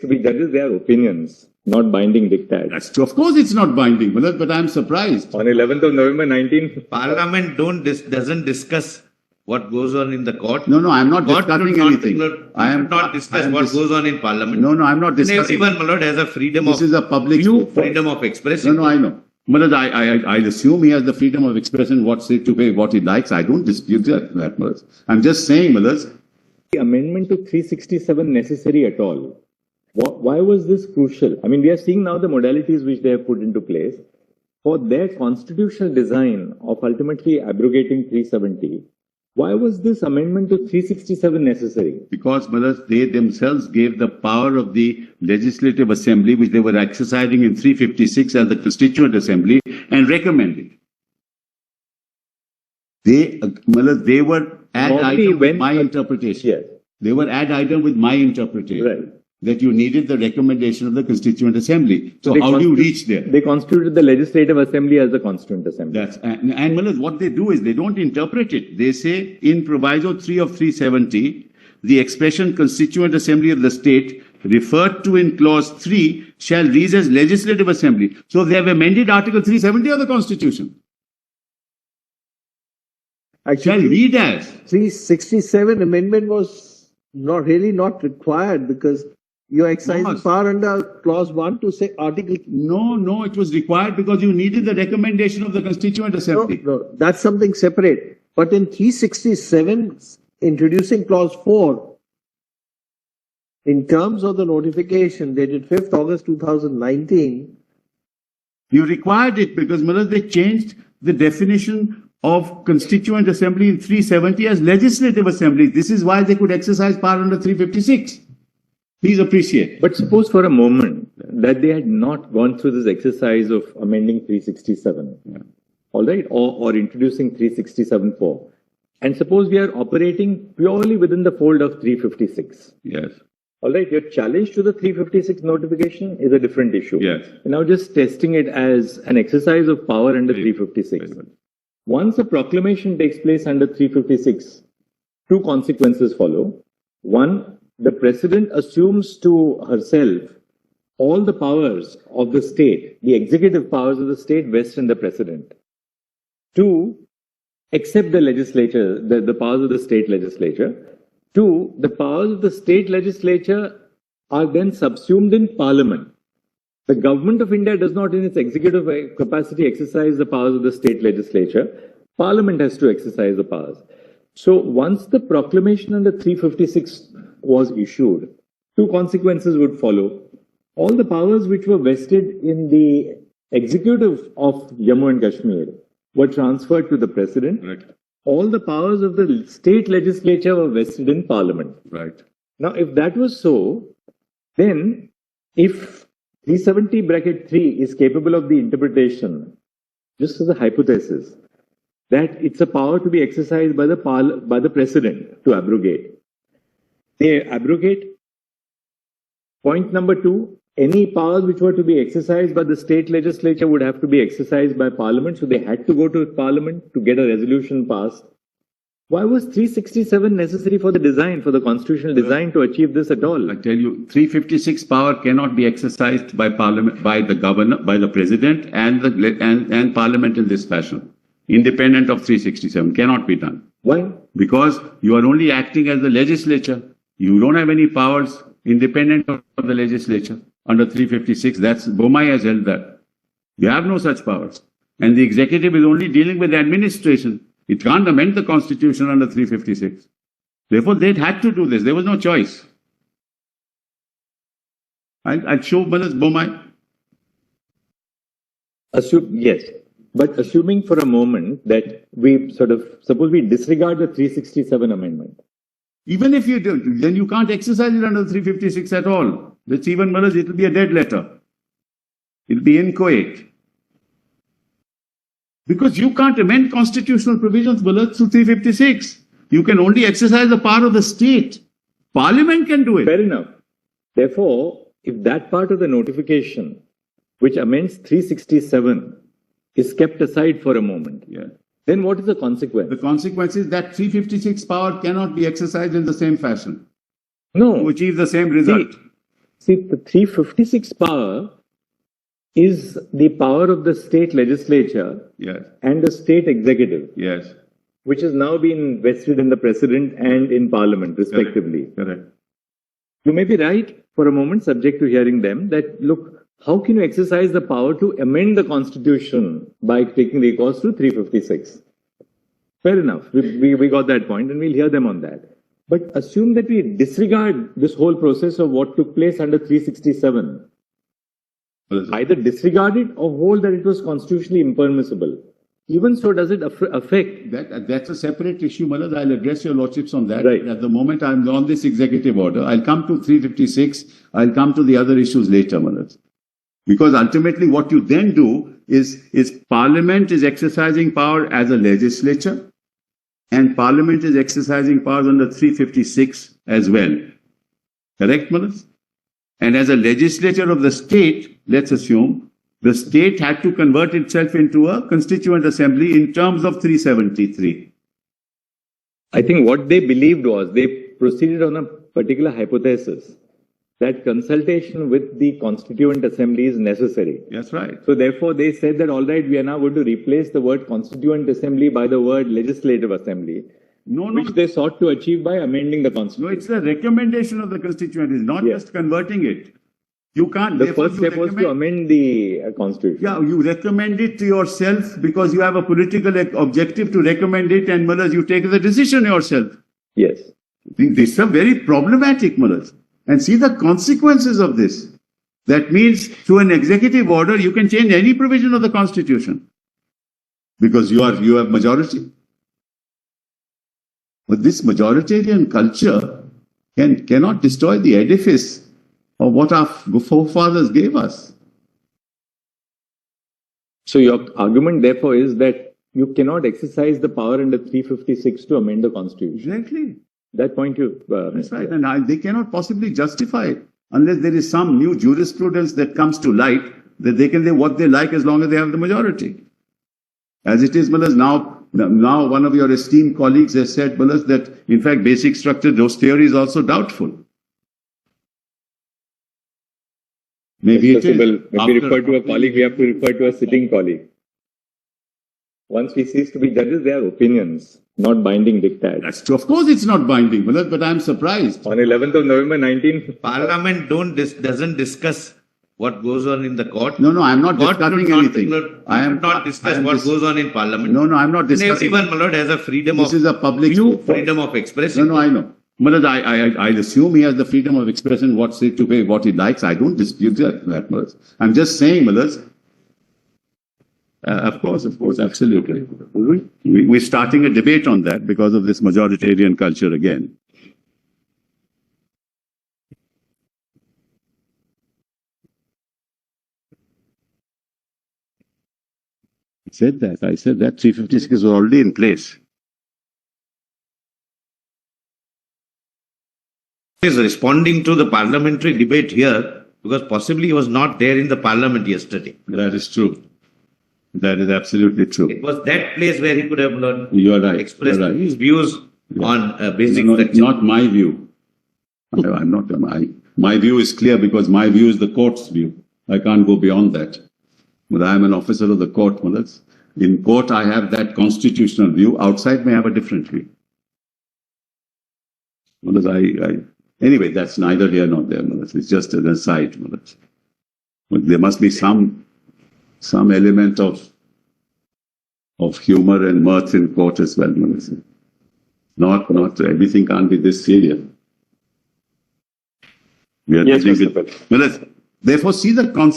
we judges their opinions, not binding diktats. That's true. Of course, it's not binding, but I'm surprised. On 11th of November 19... Parliament doesn't discuss what goes on in the court. No, I'm not discussing anything. I am not discuss what goes on in Parliament. No, I'm not discussing. Everyone, my lord, has a freedom This is a public freedom of expression. No, I know. But I assume he has the freedom of expression, what he likes. I don't dispute that, Malad. I'm just saying, Malad. The amendment to 367 necessary at all? Why was this crucial? I mean, we are seeing now the modalities which they have put into place for their constitutional design of ultimately abrogating 370. Why was this amendment to 367 necessary? Because, Malad, they themselves gave the power of the Legislative Assembly, which they were exercising in 356 as the Constituent Assembly, and recommended. They were ad item with my interpretation. Yes. They were ad item with my interpretation. Right. That you needed the recommendation of the Constituent Assembly. So how do you reach there? They constituted the Legislative Assembly as the Constituent Assembly. And Malad, what they do is they don't interpret it. They say in Proviso 3 of 370, the expression Constituent Assembly of the state referred to in Clause 3 shall read as Legislative Assembly. So they have amended Article 370 of the Constitution. Shall read as. 367 amendment was not required because you're exercising power under Clause 1 to say Article... No, it was required because you needed the recommendation of the Constituent Assembly. No, that's something separate. But in 367, introducing Clause 4, in terms of the notification dated 5th August 2019... You required it because, Malad, they changed the definition of Constituent Assembly in 370 as Legislative Assembly. This is why they could exercise power under 356. Please appreciate. But suppose for a moment that they had not gone through this exercise of amending 367, all right, or introducing 367-4, and suppose we are operating purely within the fold of 356. Yes. All right, your challenge to the 356 notification is a different issue. Yes. You're now just testing it as an exercise of power under 356. Once a proclamation takes place under 356, two consequences follow. One, the President assumes to herself all the powers of the state, the executive powers of the state vest in the President. Two, except the legislature, the powers of the state legislature. Two, the powers of the state legislature are then subsumed in Parliament. The Government of India does not in its executive capacity exercise the powers of the state legislature. Parliament has to exercise the powers. So once the proclamation under 356 was issued, two consequences would follow. All the powers which were vested in the executive of Jammu and Kashmir were transferred to the President. Right. All the powers of the state legislature were vested in Parliament. Right. Now, if that was so, then if 370(3) is capable of the interpretation, just as a hypothesis, that it's a power to be exercised by the President to abrogate. They abrogate. Point number two, any powers which were to be exercised by the state legislature would have to be exercised by Parliament, so they had to go to Parliament to get a resolution passed. Why was 367 necessary for the design, for the constitutional design to achieve this at all? I tell you, 356 power cannot be exercised by Parliament, by the governor, by the President and Parliament in this fashion. Independent of 367, cannot be done. Why? Because you are only acting as the legislature. You don't have any powers independent of the legislature. Under 356, Bomai has held that. You have no such powers. And the executive is only dealing with the administration. It can't amend the constitution under 356. Therefore, they had to do this. There was no choice. I'll show Bomai. Yes. But assuming for a moment that we suppose we disregard the 367 amendment. Even if you do, then you can't exercise it under 356 at all. That's even worse, it will be a dead letter. It will be inchoate. Because you can't amend constitutional provisions through 356. You can only exercise the power of the state. Parliament can do it. Fair enough. Therefore, if that part of the notification, which amends 367, is kept aside for a moment, then what is the consequence? The consequence is that 356 power cannot be exercised in the same fashion. No. To achieve the same result. See, See, the 356 power is the power of the state legislature Yes, and the state executive, yes. which has now been vested in the president and in parliament, respectively. Correct. You may be right for a moment, subject to hearing them, that look, how can you exercise the power to amend the constitution by taking recourse to 356? Fair enough. We got that point and we'll hear them on that. But assume that we disregard this whole process of what took place under 367. Either disregard it or hold that it was constitutionally impermissible. Even so, does it affect? That's a separate issue, Malad. I'll address your lordships on that. Right. At the moment, I'm on this executive order. I'll come to 356. I'll come to the other issues later, Malad. Because ultimately what you then do is Parliament is exercising power as a legislature and Parliament is exercising powers under 356 as well. Correct, Malad? And as a legislature of the state, let's assume, the state had to convert itself into a constituent assembly in terms of 373. I think what they believed was they proceeded on a particular hypothesis that consultation with the constituent assembly is necessary. That's right. So therefore they said that all right, we are now going to replace the word constituent assembly by the word legislative assembly, which they sought to achieve by amending the No, constitution. it's the recommendation of the constituent. It's not Yes. just converting it. You can't. The therefore first you step was to recommend- amend the constitution. Yeah, you recommend it to yourself because you have a political objective to recommend it, and Mullahs, you take the decision yourself. Yes. I think this is very problematic, Mullahs. And see the consequences of this. That means through an executive order, you can change any provision of the constitution because you have majority. But this majoritarian culture cannot destroy the edifice of what our forefathers gave us. So your argument therefore is that you cannot exercise the power under 356 to amend the constitution. Exactly. That point you... That's right. And they cannot possibly justify it unless there is some new jurisprudence that comes to light that they can do what they like as long as they have the majority. As it is, Mullahs, now one of your esteemed colleagues has said, Mullahs, that in fact basic structure, those theory is also doubtful. Maybe it is. When we refer to a colleague, we have to refer to a sitting colleague. Once we cease to be judges, they are opinions, not binding diktats. That's true. Of course it's not binding, Mullahs, but I'm surprised. On 11th of November 19... Parliament doesn't discuss what goes on in the court. No, I'm not Court discussing should not- anything. I am not discuss what goes on in Parliament. No, I'm not And discussing. everyone, my lord, has a freedom This of is a public view, freedom of expression. No, I know. Mullahs, I assume he has the freedom of expression, to say what he likes. I don't dispute that, Mullahs. I'm just saying, Mullahs, of course, absolutely. We're starting a debate on that because of this majoritarian culture again. I said that 356 was already in place. He is responding to the parliamentary debate here because possibly he was not there in the parliament yesterday. That is true. That is absolutely true. It was that place where he could have learned, You are right. expressed You're right. his views on basic No, it's structure. not my view. I'm not. My view is clear because my view is the court's view. I can't go beyond that. But I am an officer of the court, Mullahs. In court, I have that constitutional view. Outside, may have a different view. Mullahs, anyway, that's neither here nor there, Mullahs. It's just an aside, Mullahs. But there must be some element of humor and mirth in court as well, Mullahs. Not everything can't be this serious. We are Yes, dealing Mr. with- Mullahs, therefore, see the concept.